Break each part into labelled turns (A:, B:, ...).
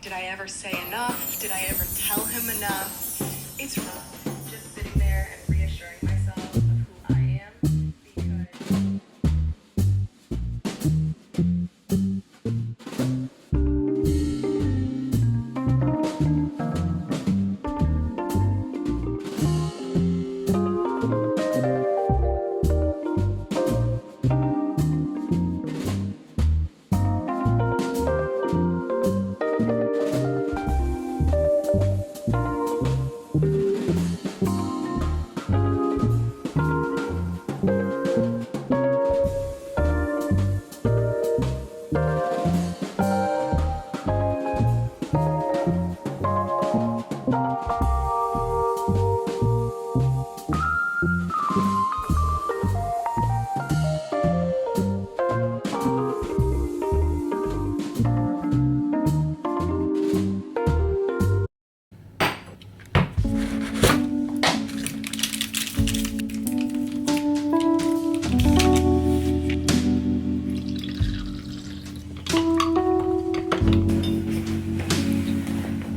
A: did I ever say enough? Did I ever tell him enough? It's rough just sitting there and reassuring myself of who I am because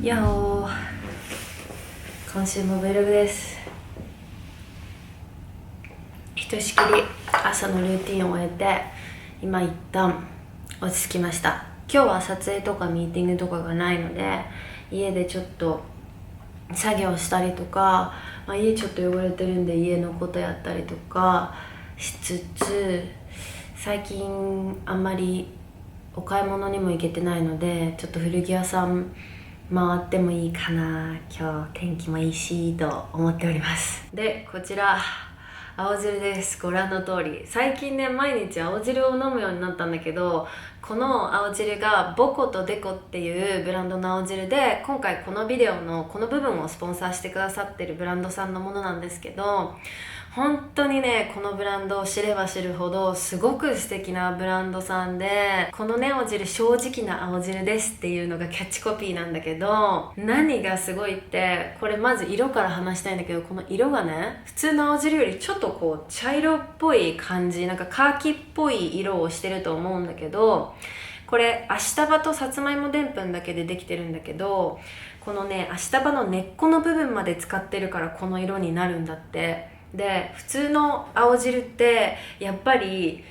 B: やおー、今週も Vlog です。ひとしきり朝のルーティンを終えて今一旦落ち着きました。今日は撮影とかミーティングとかがないので家でちょっと作業したりとか、家ちょっと汚れてるんで家のことやったりとかしつつ、最近あんまりお買い物にも行けてないのでちょっと古着屋さん回ってもいいかな、今日天気もいいしと思っております。で、こちら青汁です。ご覧の通り最近ね、毎日青汁を飲むようになったんだけど、この青汁がボコとデコっていうブランドの青汁で、今回このビデオのこの部分をスポンサーしてくださってるブランドさんのものなんですけど、本当にね、このブランドを知れば知るほどすごく素敵なブランドさんで、このね青汁、正直な青汁ですっていうのがキャッチコピーなんだけど、何がすごいって、これまず色から話したいんだけど、この色がね、普通の青汁よりちょっとこう茶色っぽい感じ、なんかカーキっぽい色をしてると思うんだけど、これアシタバとさつまいもでんぷんだけでできてるんだけど、このねアシタバの根っこの部分まで使ってるからこの色になるんだって。で、普通の青汁ってやっぱり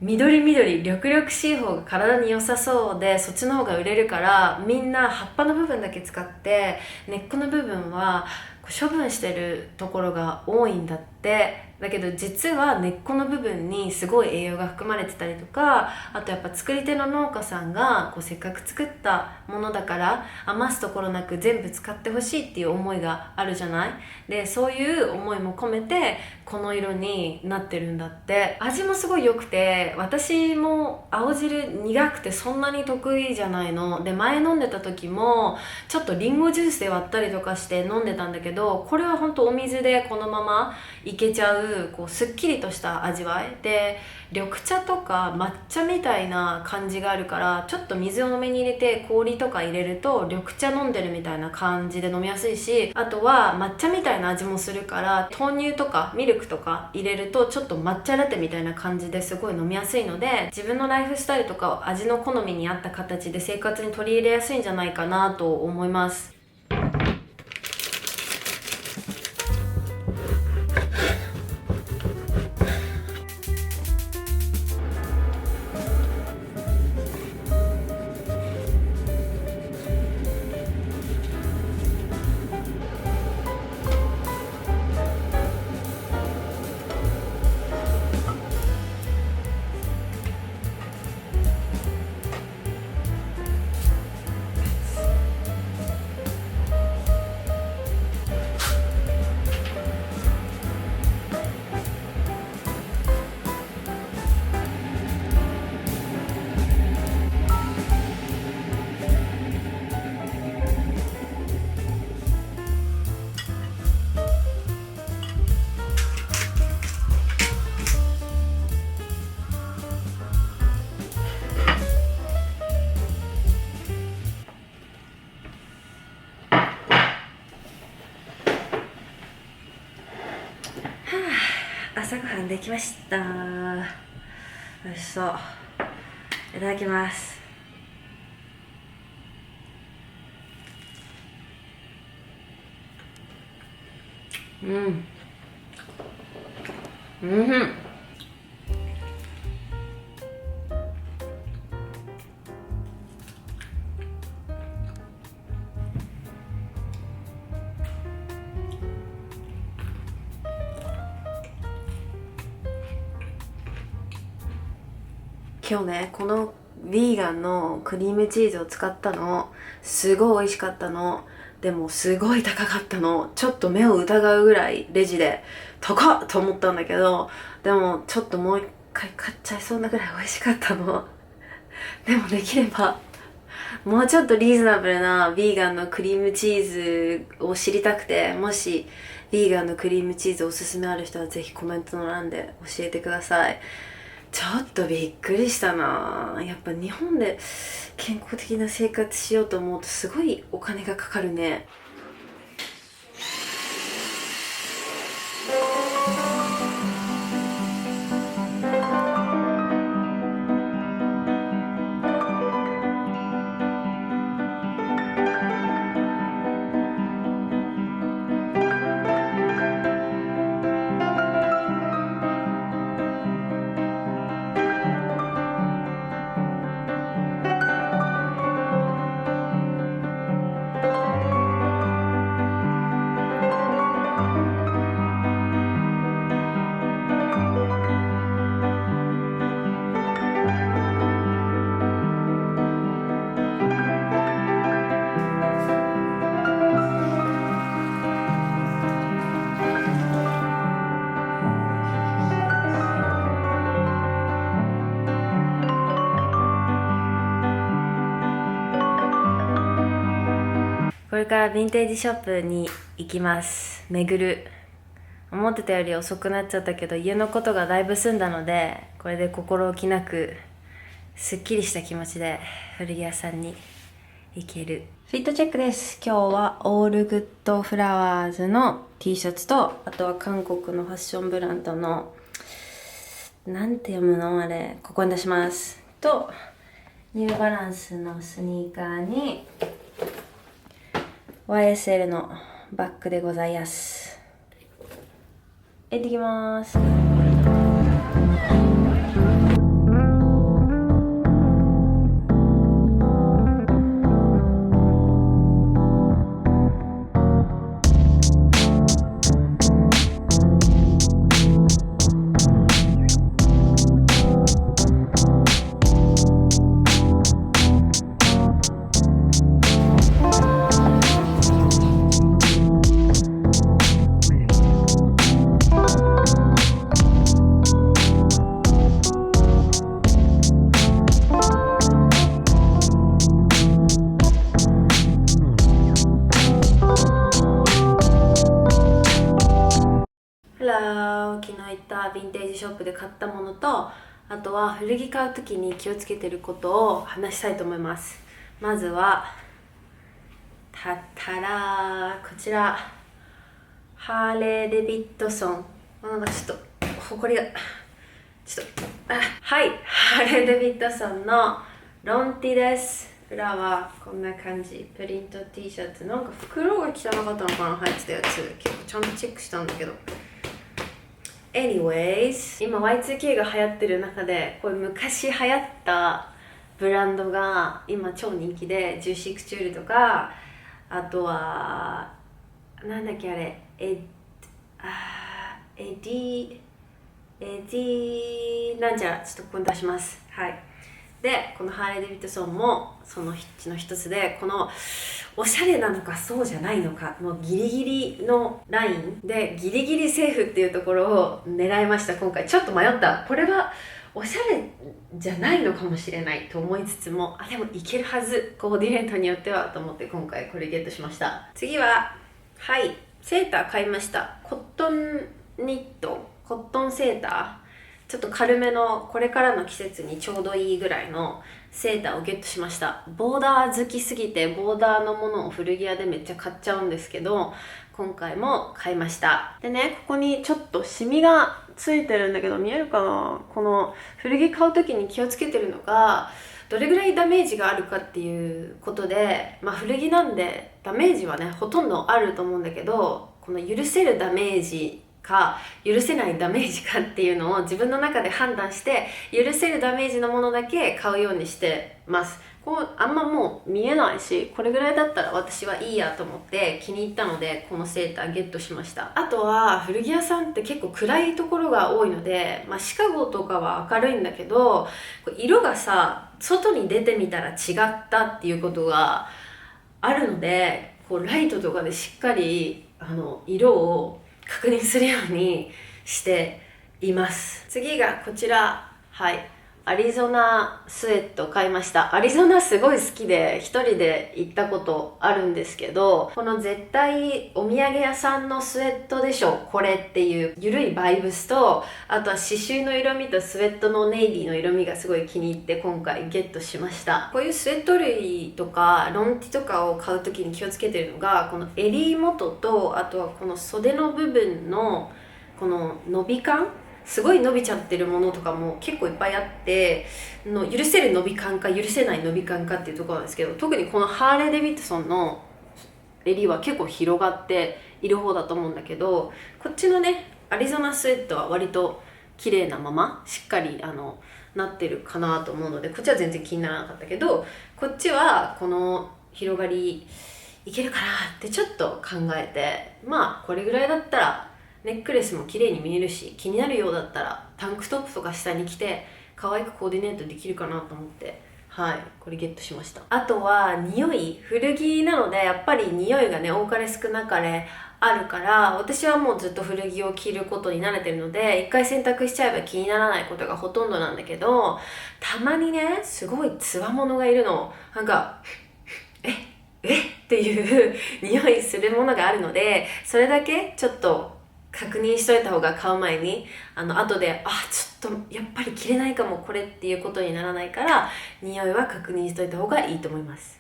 B: 緑緑緑々しい方が体に良さそうで、そっちの方が売れるからみんな葉っぱの部分だけ使って根っこの部分は処分してるところが多いんだって。だけど実は根っこの部分にすごい栄養が含まれてたりとか、あとやっぱ作り手の農家さんがせっかく作ったものだから余すところなく全部使ってほしいっていう思いがあるじゃない。で、そういう思いも込めてこの色になってるんだって。味もすごい良くて、私も青汁苦くてそんなに得意じゃないので、前飲んでた時もちょっとリンゴジュースで割ったりとかして飲んでたんだけど、これは本当お水でこのままいけちゃう、すっきりとした味わいで、緑茶とか抹茶みたいな感じがあるから、ちょっと水を多めに入れて氷とか入れると緑茶飲んでるみたいな感じで飲みやすいし、あとは抹茶みたいな味もするから、豆乳とかミルクとか入れるとちょっと抹茶ラテみたいな感じですごい飲みやすいので、自分のライフスタイルとか味の好みに合った形で生活に取り入れやすいんじゃないかなと思います。朝ごはんできました。美味しそう。いただきます。今日ね、このヴィーガンのクリームチーズを使ったの、すごい美味しかったの。でもすごい高かったの。ちょっと目を疑うぐらいレジで高っと思ったんだけど、でもちょっともう一回買っちゃいそうなぐらい美味しかったの。でもできればもうちょっとリーズナブルなヴィーガンのクリームチーズを知りたくて、もしヴィーガンのクリームチーズおすすめある人はぜひコメントの欄で教えてください。ちょっとびっくりしたな。やっぱ日本で健康的な生活しようと思うとすごいお金がかかるね。これからヴィンテージショップに行きます。巡る。思ってたより遅くなっちゃったけど、家のことがだいぶ済んだので、これで心置きなくすっきりした気持ちで古着屋さんに行ける。フィットチェックです。今日はオールグッドフラワーズの T シャツと、あとは韓国のファッションブランドのなんて読むのあれ、ここに出しますと、ニューバランスのスニーカーにYSL のバッグでございます。行ってきます。昨日行ったヴィンテージショップで買ったものと、あとは古着買う時に気をつけてることを話したいと思います。まずはこちらハーレー・デビッドソン。なんかちょっとほこりがはい、ハーレー・デビッドソンのロンティです。裏はこんな感じ、プリント T シャツ。なんか袋が汚かったのかな、入ってたやつ。結構ちゃんとチェックしたんだけど、Anyways、 今 Y2K が流行ってる中で、これ昔流行ったブランドが今超人気で、ジューシークチュールとか、あとはなんだっけあれ、エディなんちゃら、ちょっとここに出します。はい。で、このハーレー・デビッドソンもそのうちの一つで、このおしゃれなのかそうじゃないのかのギリギリのラインで、ギリギリセーフっていうところを狙いました。今回ちょっと迷った。これはおしゃれじゃないのかもしれないと思いつつも、でもいけるはず、コーディネートによってはと思って、今回これゲットしました。次はセーター買いました。コットンニット、コットンセーター、ちょっと軽めの、これからの季節にちょうどいいぐらいのセーターをゲットしました。ボーダー好きすぎて、ボーダーのものを古着屋でめっちゃ買っちゃうんですけど、今回も買いました。でね、ここにちょっとシミがついてるんだけど、見えるかな。この古着買う時に気をつけてるのが、どれぐらいダメージがあるかっていうことで、古着なんでダメージはねほとんどあると思うんだけど、この許せるダメージか許せないダメージかっていうのを自分の中で判断して、許せるダメージのものだけ買うようにしてます。あんまもう見えないし、これぐらいだったら私はいいやと思って気に入ったので、このセーターゲットしました。あとは古着屋さんって結構暗いところが多いので、シカゴとかは明るいんだけど、色がさ、外に出てみたら違ったっていうことがあるので、ライトとかでしっかり色を確認するようにしています。次がこちら、アリゾナスウェット買いました。アリゾナすごい好きで一人で行ったことあるんですけど、この絶対お土産屋さんのスウェットでしょこれっていうゆるいバイブスと、あとは刺繍の色味とスウェットのネイビーの色味がすごい気に入って今回ゲットしました。こういうスウェット類とかロンティとかを買うときに気をつけてるのが、この襟元と、あとはこの袖の部分のこの伸び感、すごい伸びちゃってるものとかも結構いっぱいあって、許せる伸び感か許せない伸び感かっていうところなんですけど、特にこのハーレー・デビッドソンの襟は結構広がっている方だと思うんだけど、こっちのねアリゾナスウェットは割と綺麗なまましっかりなってるかなと思うので、こっちは全然気にならなかったけど、こっちはこの広がりいけるかなってちょっと考えて、これぐらいだったらネックレスも綺麗に見えるし、気になるようだったらタンクトップとか下に着て可愛くコーディネートできるかなと思って、これゲットしました。あとは匂い、古着なのでやっぱり匂いがね多かれ少なかれあるから、私はもうずっと古着を着ることに慣れてるので、一回洗濯しちゃえば気にならないことがほとんどなんだけど、たまにねすごいつわものがいるの。なんかっていう匂いするものがあるので、それだけちょっと確認しといた方が、買う前に後でちょっとやっぱり着れないかもこれっていうことにならないから、匂いは確認しといた方がいいと思います。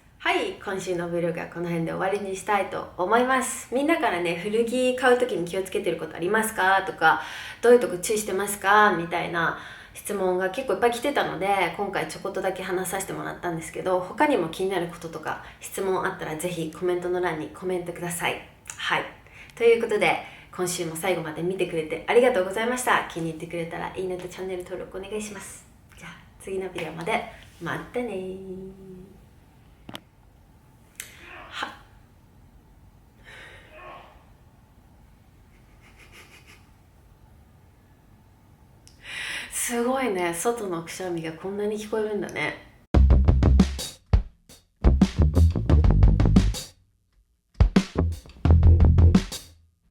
B: 今週の Vlog はこの辺で終わりにしたいと思います。みんなからね、古着買う時に気をつけてることありますかとか、どういうとこ注意してますかみたいな質問が結構いっぱい来てたので、今回ちょこっとだけ話させてもらったんですけど、他にも気になることとか質問あったらぜひコメントの欄にコメントください。ということで、今週も最後まで見てくれてありがとうございました。気に入ってくれたらいいねとチャンネル登録お願いします。じゃあ次のビデオまで待ってね。すごいね、外のくしゃみがこんなに聞こえるんだね。